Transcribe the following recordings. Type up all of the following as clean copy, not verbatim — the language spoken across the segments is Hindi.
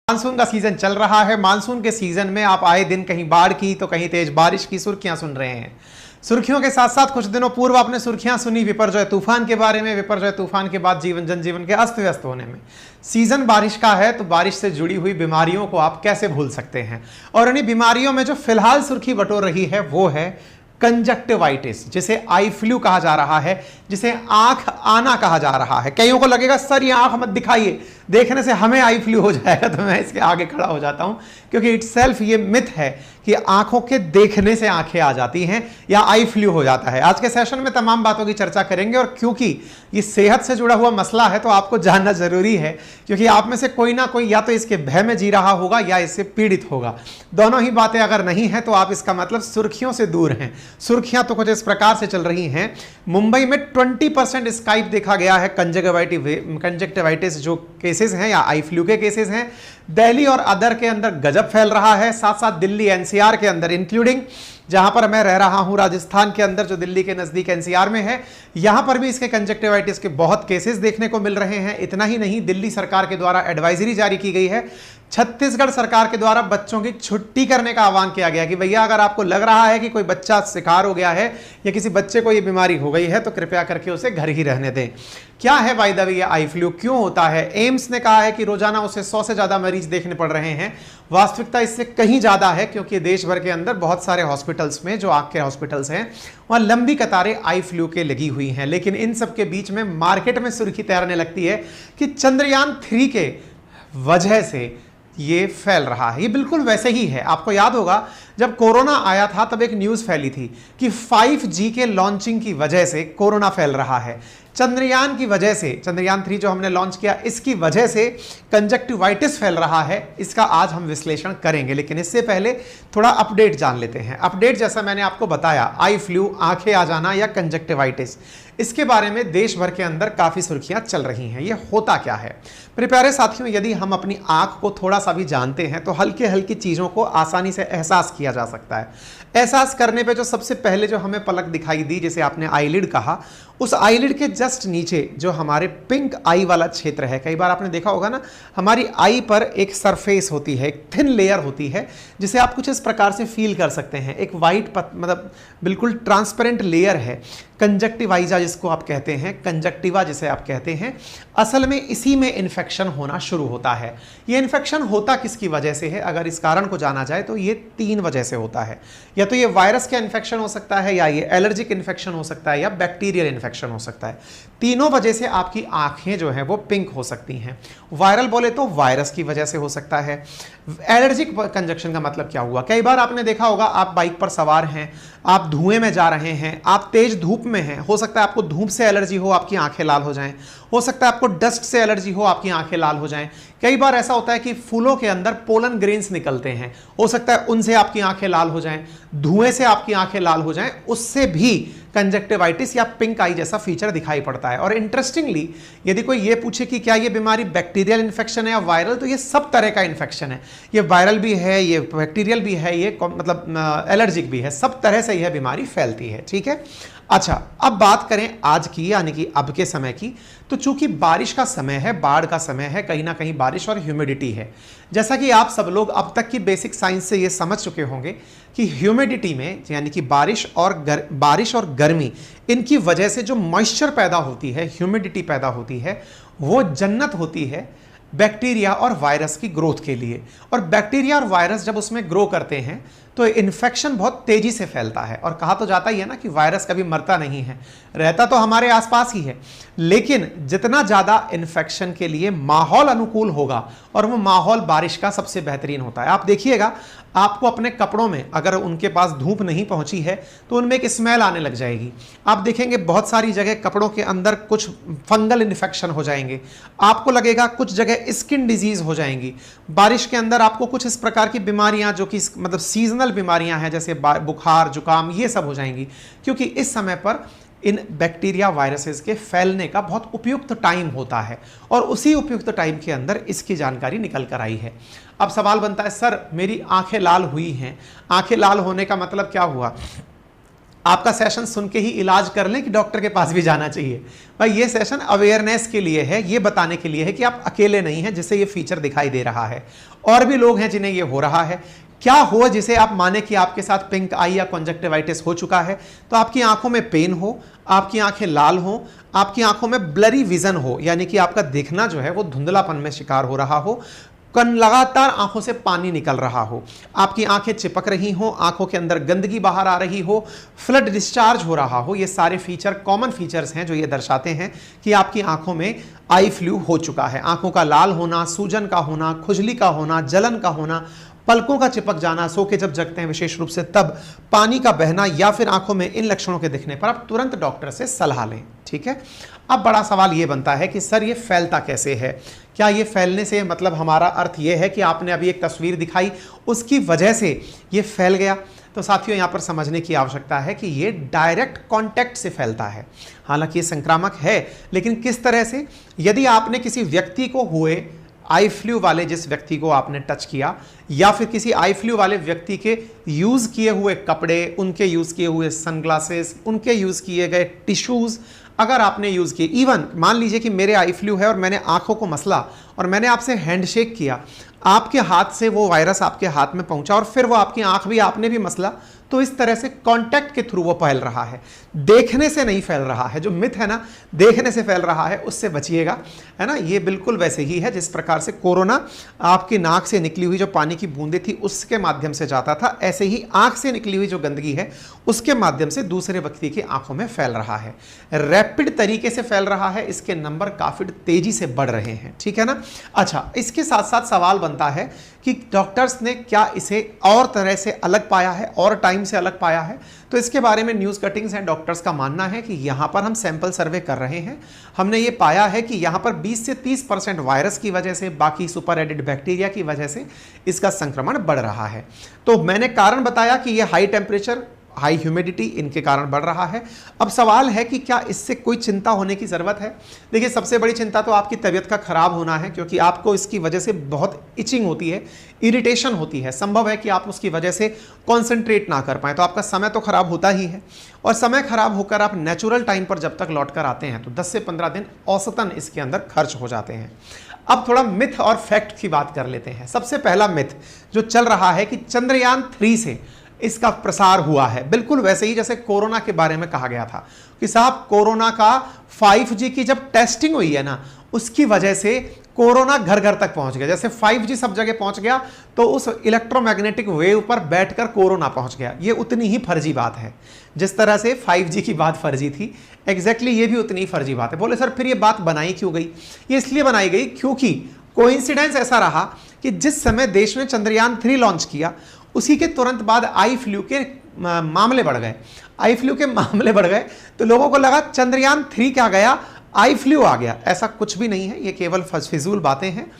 मानसून का सीजन चल रहा है। मानसून के सीजन में आप आए दिन कहीं बाढ़ की तो कहीं तेज बारिश की सुर्खियां सुन रहे हैं। सुर्खियों के साथ साथ कुछ दिनों पूर्व आपने सुर्खियां सुनी विपर्जय तूफान के बारे में। विपर्जय तूफान के बाद जनजीवन के अस्त व्यस्त होने में। सीजन बारिश का है तो बारिश से जुड़ी हुई बीमारियों को आप कैसे भूल सकते हैं। और उन्हीं बीमारियों में जो फिलहाल सुर्खी बटोर रही है वो है कंजक्टिवाइटिस, जिसे आई फ्लू कहा जा रहा है, जिसे आंख आना कहा जा रहा है। कईयों को लगेगा सर ये आंख मत दिखाइए, देखने से हमें आई फ्लू हो जाएगा। तो मैं इसके आगे खड़ा हो जाता हूं, क्योंकि इटसेल्फ ये मिथ है कि आंखों के देखने से आंखें आ जाती हैं या आई फ्लू हो जाता है। आज के सेशन में तमाम बातों की चर्चा करेंगे, और क्योंकि ये सेहत से जुड़ा हुआ मसला है तो आपको जानना जरूरी है, क्योंकि आप में से कोई ना कोई या तो इसके भय में जी रहा होगा या इससे पीड़ित होगा। दोनों ही बातें अगर नहीं है तो आप इसका मतलब सुर्खियों से दूर हैं। सुर्खियां तो कुछ इस प्रकार से चल रही हैं। मुंबई में 20% स्काइप देखा गया है कंजक्टिवाइटिस जो केसेस हैं या आई फ्लू के केसेस हैं। दिल्ली और अदर के अंदर गजब फैल रहा है। साथ साथ दिल्ली एनसीआर के अंदर, इंक्लूडिंग जहां पर मैं रह रहा हूं राजस्थान के अंदर जो दिल्ली के नजदीक एनसीआर में है, यहां पर भी इसके कंजक्टिवाइटिस के बहुत केसेस देखने को मिल रहे हैं। इतना ही नहीं, दिल्ली सरकार के द्वारा एडवाइजरी जारी की गई है। छत्तीसगढ़ सरकार के द्वारा बच्चों की छुट्टी करने का आह्वान किया गया कि भैया अगर आपको लग रहा है कि कोई बच्चा शिकार हो गया है या किसी बच्चे को ये बीमारी हो गई है तो कृपया करके उसे घर ही रहने दें। क्या है बाय द वे ये आई फ्लू, क्यों होता है? एम्स ने कहा है कि रोजाना उसे 100 से ज्यादा मरीज देखने पड़ रहे हैं। वास्तविकता इससे कहीं ज्यादा है, क्योंकि देश भर के अंदर बहुत सारे हॉस्पिटल्स में, जो आंख के हॉस्पिटल्स हैं, वहां लंबी कतारें आई फ्लू के लगी हुई हैं। लेकिन इन सब के बीच में मार्केट में सुर्खी तैरने लगती है कि चंद्रयान 3 के वजह से ये फैल रहा है। ये बिल्कुल वैसे ही है। आपको याद होगा जब कोरोना आया था तब एक न्यूज़ फैली थी कि 5G के लॉन्चिंग की वजह से कोरोना फैल रहा है। चंद्रयान की वजह से, चंद्रयान 3 जो हमने लॉन्च किया, इसकी वजह से कंजक्टिवाइटिस फैल रहा है। इसका आज हम विश्लेषण करेंगे, लेकिन इससे पहले थोड़ा अपडेट जान लेते हैं। अपडेट जैसा मैंने आपको बताया, आई फ्लू, आंखें आ जाना या कंजक्टिवाइटिस, इसके बारे में देश भर के अंदर काफ़ी सुर्खियां चल रही हैं। ये होता क्या है? मेरे प्यारे साथियों, यदि हम अपनी आंख को थोड़ा सा भी जानते हैं तो हल्की हल्की चीज़ों को आसानी से एहसास किया जा सकता है। एहसास करने पे जो सबसे पहले जो हमें पलक दिखाई दी, जिसे आपने आईलिड कहा, उस आईलिड के जस्ट नीचे जो हमारे पिंक आई वाला क्षेत्र है, कई बार आपने देखा होगा ना, हमारी आई पर एक सरफेस होती है, एक थिन लेयर होती है, जिसे आप कुछ इस प्रकार से फील कर सकते हैं। एक वाइट मतलब बिल्कुल ट्रांसपेरेंट लेयर है, कंजक्टिवाइजा जिसको आप कहते हैं, कंजक्टिवा जिसे आप कहते हैं। असल में इसी में इन्फेक्शन होना शुरू होता है। ये इन्फेक्शन होता किसकी वजह से है? अगर इस कारण को जाना जाए तो ये 3 वजह से होता है। या तो ये वायरस का इन्फेक्शन हो सकता है, या ये एलर्जिक इन्फेक्शन हो सकता है, या बैक्टीरियल इन्फेक्शन हो सकता है। तीनों वजह से आपकी आंखें जो हैं वो पिंक हो सकती हैं। वायरल बोले तो वायरस की वजह से हो सकता है। एलर्जिक कंजक्शन का मतलब क्या हुआ? कई बार आपने देखा होगा, आप बाइक पर सवार हैं, आप धुएं में जा रहे हैं, आप तेज धूप में हैं, हो सकता है आपको धूप से एलर्जी हो, आपकी आंखें लाल हो जाएं। हो सकता है आपको डस्ट से एलर्जी हो, आपकी आंखें लाल हो जाएं। कई बार ऐसा होता है कि फूलों के अंदर पोलन ग्रेन्स निकलते हैं, हो सकता है उनसे आपकी आंखें लाल हो जाएं। धुएं से आपकी आंखें लाल हो जाएं, उससे भी कंजक्टिवाइटिस या पिंक आई जैसा फीचर दिखाई पड़ता है। और इंटरेस्टिंगली, यदि कोई ये पूछे कि क्या ये बीमारी बैक्टीरियल इन्फेक्शन है या वायरल, तो ये सब तरह का इन्फेक्शन है। ये वायरल भी है, ये बैक्टीरियल भी है, ये मतलब एलर्जिक भी है, सब तरह से यह बीमारी फैलती है। ठीक है, अच्छा, अब बात करें आज की, यानी कि अब के समय की, तो चूंकि बारिश का समय है, बाढ़ का समय है, कहीं ना कहीं बारिश और ह्यूमिडिटी है। जैसा कि आप सब लोग अब तक की बेसिक साइंस से ये समझ चुके होंगे कि ह्यूमिडिटी में, यानी कि बारिश और गर्मी, इनकी वजह से जो मॉइस्चर पैदा होती है, ह्यूमिडिटी पैदा होती है, वो जन्नत होती है बैक्टीरिया और वायरस की ग्रोथ के लिए। और बैक्टीरिया और वायरस जब उसमें ग्रो करते हैं तो इन्फेक्शन बहुत तेजी से फैलता है। और कहा तो जाता ही है ना कि वायरस कभी मरता नहीं है, रहता तो हमारे आसपास ही है, लेकिन जितना ज़्यादा इन्फेक्शन के लिए माहौल अनुकूल होगा, और वो माहौल बारिश का सबसे बेहतरीन होता है। आप देखिएगा, आपको अपने कपड़ों में अगर उनके पास धूप नहीं पहुंची है तो उनमें एक स्मेल आने लग जाएगी। आप देखेंगे बहुत सारी जगह कपड़ों के अंदर कुछ फंगल इन्फेक्शन हो जाएंगे, आपको लगेगा कुछ जगह स्किन डिजीज हो जाएंगी। बारिश के अंदर आपको कुछ इस प्रकार की बीमारियां, जो कि मतलब सीजनल बीमारियां हैं, जैसे बुखार, जुकाम, ये सब हो जाएंगी, क्योंकि इस समय पर इन बैक्टीरिया वायरसेस के फैलने का बहुत उपयुक्त टाइम होता है, और उसी उपयुक्त टाइम के अंदर इसकी जानकारी निकल कर आई है। अब सवाल बनता है, सर मेरी आंखें लाल हुई हैं, आंखें लाल होने का मतलब क्या हुआ? आपका सेशन सुन के ही इलाज कर लें कि डॉक्टर के पास भी जाना चाहिए। भाई ये सेशन अवेयरनेस के लिए है, ये बताने के लिए है कि आप अकेले नहीं हैं जिसे ये फीचर दिखाई दे रहा है, और भी लोग हैं जिन्हें ये हो रहा है। क्या हो जिसे आप माने कि आपके साथ पिंक आई या कॉन्जक्टिवाइटिस हो चुका है, तो आपकी आंखों में पेन हो, आपकी आंखें लाल हो, आपकी आंखों में ब्लरी विजन हो, यानी कि आपका देखना जो है वो धुंधलापन में शिकार हो रहा हो, लगातार आंखों से पानी निकल रहा हो, आपकी आंखें चिपक रही हो, आंखों के अंदर गंदगी बाहर आ रही हो, फ्लड डिस्चार्ज हो रहा हो, ये सारे फीचर कॉमन फीचर्स हैं जो ये दर्शाते हैं कि आपकी आंखों में आई फ्लू हो चुका है। आंखों का लाल होना, सूजन का होना, खुजली का होना, जलन का होना, पलकों का चिपक जाना, सो के जब जगते हैं विशेष रूप से तब, पानी का बहना, या फिर आंखों में इन लक्षणों के दिखने पर आप तुरंत डॉक्टर से सलाह लें। ठीक है। अब बड़ा सवाल ये बनता है कि सर ये फैलता कैसे है? क्या ये फैलने से मतलब हमारा अर्थ ये है कि आपने अभी एक तस्वीर दिखाई उसकी वजह से ये फैल गया? तो साथियों यहाँ पर समझने की आवश्यकता है कि ये डायरेक्ट कांटेक्ट से फैलता है। हालांकि ये संक्रामक है, लेकिन किस तरह से? यदि आपने किसी व्यक्ति को हुए आई फ्लू वाले जिस व्यक्ति को आपने टच किया, या फिर किसी आई फ्लू वाले व्यक्ति के यूज किए हुए कपड़े, उनके यूज किए हुए सनग्लासेस, उनके यूज किए गए टिश्यूज अगर आपने यूज किए, इवन मान लीजिए कि मेरे आई फ्लू है और मैंने आंखों को मसला और मैंने आपसे हैंडशेक किया, आपके हाथ से वो वायरस आपके हाथ में पहुंचा और फिर वो आपकी आंख भी आपने भी मसला, तो इस तरह से कांटेक्ट के थ्रू वो फैल रहा है, देखने से नहीं फैल रहा है। जो मिथ है ना, देखने से फैल रहा है, उससे बचिएगा, है ना। ये बिल्कुल वैसे ही है जिस प्रकार से कोरोना आपकी नाक से निकली हुई जो पानी की बूंदें थी उसके माध्यम से जाता था, ऐसे ही आंख से निकली हुई जो गंदगी है उसके माध्यम से दूसरे व्यक्ति की आंखों में फैल रहा है। रैपिड तरीके से फैल रहा है, इसके नंबर काफी तेजी से बढ़ रहे हैं। ठीक है ना। अच्छा, इसके साथ साथ सवाल बनता है कि डॉक्टर्स ने क्या इसे और तरह से अलग पाया है और टाइम से अलग पाया है? तो इसके बारे में न्यूज़ कटिंग्स हैं। डॉक्टर्स का मानना है कि यहाँ पर हम सैंपल सर्वे कर रहे हैं, हमने ये पाया है कि यहाँ पर 20 से 30% वायरस की वजह से, बाकी सुपर एडेड बैक्टीरिया की वजह से इसका संक्रमण बढ़ रहा है। तो मैंने कारण बताया कि ये हाई टेम्परेचर, हाई ह्यूमिडिटी, इनके कारण बढ़ रहा है। अब सवाल है कि क्या इससे कोई चिंता होने की ज़रूरत है? देखिए, सबसे बड़ी चिंता तो आपकी तबीयत का खराब होना है, क्योंकि आपको इसकी वजह से बहुत इचिंग होती है, इरिटेशन होती है। संभव है कि आप उसकी वजह से कॉन्सेंट्रेट ना कर पाएँ, तो आपका समय तो खराब होता ही है। और समय खराब होकर आप नेचुरल टाइम पर जब तक लौट कर आते हैं तो 10 से 15 दिन औसतन इसके अंदर खर्च हो जाते हैं। अब थोड़ा मिथ और फैक्ट की बात कर लेते हैं। सबसे पहला मिथ जो चल रहा है कि चंद्रयान 3 से इसका प्रसार हुआ है, बिल्कुल वैसे ही जैसे कोरोना के बारे में कहा गया था कि साहब कोरोना का 5G की जब टेस्टिंग हुई है ना, उसकी वजह से कोरोना घर घर तक पहुंच गया। जैसे 5G सब जगह पहुंच गया तो उस इलेक्ट्रोमैग्नेटिक वेव पर बैठकर कोरोना पहुंच गया। ये उतनी ही फर्जी बात है जिस तरह से 5G की बात फर्जी थी, एग्जैक्टली ये भी उतनी ही फर्जी बात है। बोले सर फिर ये बात बनाई क्यों गई? ये इसलिए बनाई गई क्योंकि कोइंसिडेंस ऐसा रहा कि जिस समय देश में चंद्रयान 3 लॉन्च किया उसी के तुरंत बाद आई फ्लू के मामले बढ़ गए। आई फ्लू के मामले बढ़ गए तो लोगों को लगा चंद्रयान 3 क्या गया, आई फ्लू आ गया। ऐसा कुछ भी नहीं है, ये केवल फिजूल बातें हैं।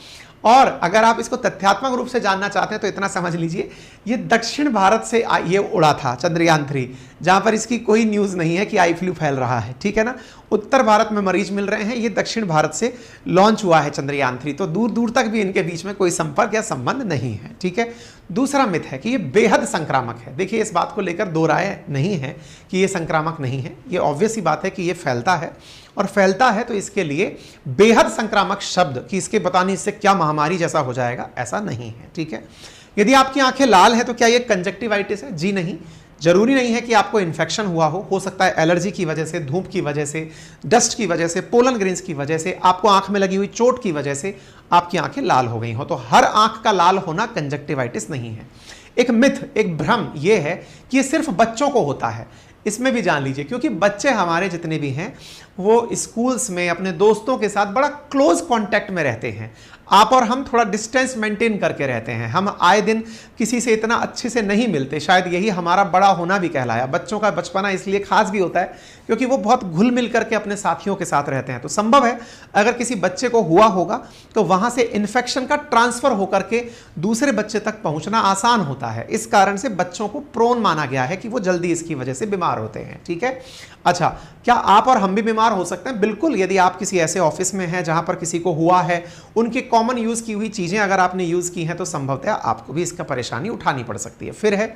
और अगर आप इसको तथ्यात्मक रूप से जानना चाहते हैं तो इतना समझ लीजिए, ये दक्षिण भारत से ये उड़ा था चंद्रयान 3, जहां पर इसकी कोई न्यूज़ नहीं है कि आई फ्लू फैल रहा है। ठीक है ना। उत्तर भारत में मरीज मिल रहे हैं, ये दक्षिण भारत से लॉन्च हुआ है चंद्रयान 3, तो दूर दूर तक भी इनके बीच में कोई संपर्क या संबंध नहीं है। ठीक है। दूसरा मिथ है कि ये बेहद संक्रामक है। देखिए, इस बात को लेकर दो राय नहीं है कि ये संक्रामक नहीं है। ये ऑब्वियस ही बात है कि ये फैलता है, और फैलता है तो इसके लिए बेहद संक्रामक शब्द कि इसके बताने इससे क्या महामारी जैसा हो जाएगा, ऐसा नहीं है। ठीक है। यदि आपकी आंखें लाल है तो क्या ये कंजक्टिवाइटिस है? जी नहीं। जरूरी नहीं है कि आपको इन्फेक्शन हुआ हो सकता है एलर्जी की वजह से, धूप की वजह से, डस्ट की वजह से, पोलन ग्रेन्स की वजह से, आपको आंख में लगी हुई चोट की वजह से आपकी आंखें लाल हो गई हो। तो हर आंख का लाल होना कंजक्टिवाइटिस नहीं है। एक मिथ, एक भ्रम यह है कि ये सिर्फ बच्चों को होता है। इसमें भी जान लीजिए, क्योंकि बच्चे हमारे जितने भी हैं वो स्कूल्स में अपने दोस्तों के साथ बड़ा क्लोज कांटेक्ट में रहते हैं। आप और हम थोड़ा डिस्टेंस मेंटेन करके रहते हैं, हम आए दिन किसी से इतना अच्छे से नहीं मिलते। शायद यही हमारा बड़ा होना भी कहलाया। बच्चों का बचपना इसलिए खास भी होता है क्योंकि वो बहुत घुल मिल करके अपने साथियों के साथ रहते हैं। तो संभव है अगर किसी बच्चे को हुआ होगा तो वहां से इन्फेक्शन का ट्रांसफर होकर के दूसरे बच्चे तक पहुंचना आसान होता है। इस कारण से बच्चों को प्रोन माना गया है कि वो जल्दी इसकी वजह से बीमार होते हैं। ठीक है। अच्छा, क्या आप और हम भी बीमार हो सकते हैं? बिल्कुल। यदि आप किसी ऐसे ऑफिस में हैं जहां पर किसी को हुआ है, उनके कॉमन यूज की हुई चीजें अगर आपने यूज की हैं तो संभवतः आपको भी इसका परेशानी उठानी पड़ सकती है। फिर है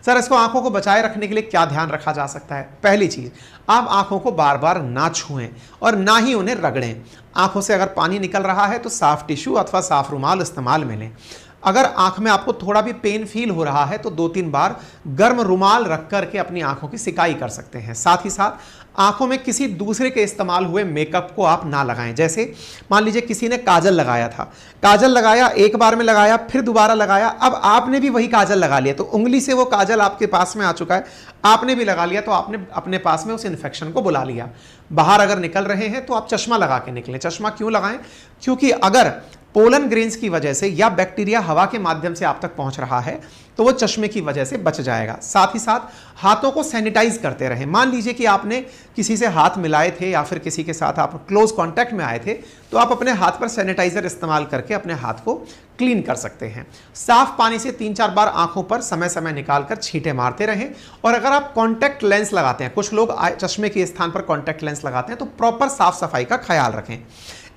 सर, इसको आंखों को बचाए रखने के लिए क्या ध्यान रखा जा सकता है? पहली चीज, आप आंखों को बार बार ना छुएं और ना ही उन्हें रगड़ें। आंखों से अगर पानी निकल रहा है तो साफ टिश्यू अथवा साफ रुमाल इस्तेमाल में लें। अगर आंख में आपको थोड़ा भी पेन फील हो रहा है तो 2-3 बार गर्म रुमाल रख करके अपनी आंखों की सिकाई कर सकते हैं। साथ ही साथ आंखों में किसी दूसरे के इस्तेमाल हुए मेकअप को आप ना लगाएं। जैसे मान लीजिए किसी ने काजल लगाया था, काजल लगाया, एक बार में लगाया, फिर दोबारा लगाया, अब आपने भी वही काजल लगा लिया तो उंगली से वो काजल आपके पास में आ चुका है, आपने भी लगा लिया तो आपने अपने पास में उस इन्फेक्शन को बुला लिया। बाहर अगर निकल रहे हैं तो आप चश्मा लगा के निकलें। चश्मा क्यों लगाएं? क्योंकि अगर पोलन ग्रेन्स की वजह से या बैक्टीरिया हवा के माध्यम से आप तक पहुंच रहा है तो वो चश्मे की वजह से बच जाएगा। साथ ही साथ हाथों को सैनिटाइज करते रहें। मान लीजिए कि आपने किसी से हाथ मिलाए थे या फिर किसी के साथ आप क्लोज कांटेक्ट में आए थे तो आप अपने हाथ पर सैनिटाइजर इस्तेमाल करके अपने हाथ को क्लीन कर सकते हैं। साफ पानी से 3-4 बार आंखों पर समय समय निकालकर छींटे मारते रहें। और अगर आप कॉन्टैक्ट लेंस लगाते हैं, कुछ लोग चश्मे के स्थान पर कॉन्टैक्ट लेंस लगाते हैं, तो प्रॉपर साफ सफाई का ख्याल रखें।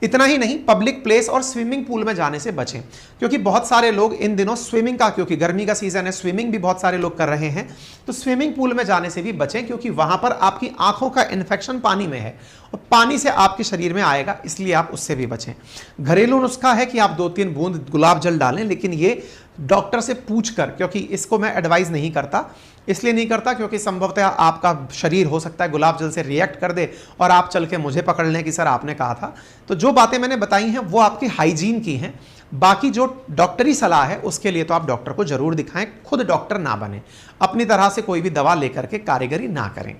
इतना ही नहीं, पब्लिक प्लेस और स्विमिंग पूल में जाने से बचें, क्योंकि बहुत सारे लोग इन दिनों स्विमिंग का, क्योंकि गर्मी का सीजन है, स्विमिंग भी बहुत सारे लोग कर रहे हैं, तो स्विमिंग पूल में जाने से भी बचें, क्योंकि वहां पर आपकी आंखों का इन्फेक्शन पानी में है और पानी से आपके शरीर में आएगा, इसलिए आप उससे भी बचें। घरेलू नुस्खा है कि आप 2-3 बूंद गुलाब जल डालें, लेकिन ये डॉक्टर से पूछकर, क्योंकि इसको मैं एडवाइस नहीं करता, इसलिए नहीं करता क्योंकि संभवतः आपका शरीर हो सकता है गुलाब जल से रिएक्ट कर दे और आप चल के मुझे पकड़ लें कि सर आपने कहा था। तो जो बातें मैंने बताई हैं वो आपकी हाइजीन की हैं। बाकी जो डॉक्टरी सलाह है उसके लिए तो आप डॉक्टर को जरूर दिखाएं, खुद डॉक्टर ना बने, अपनी तरह से कोई भी दवा लेकर के कारीगरी ना करें।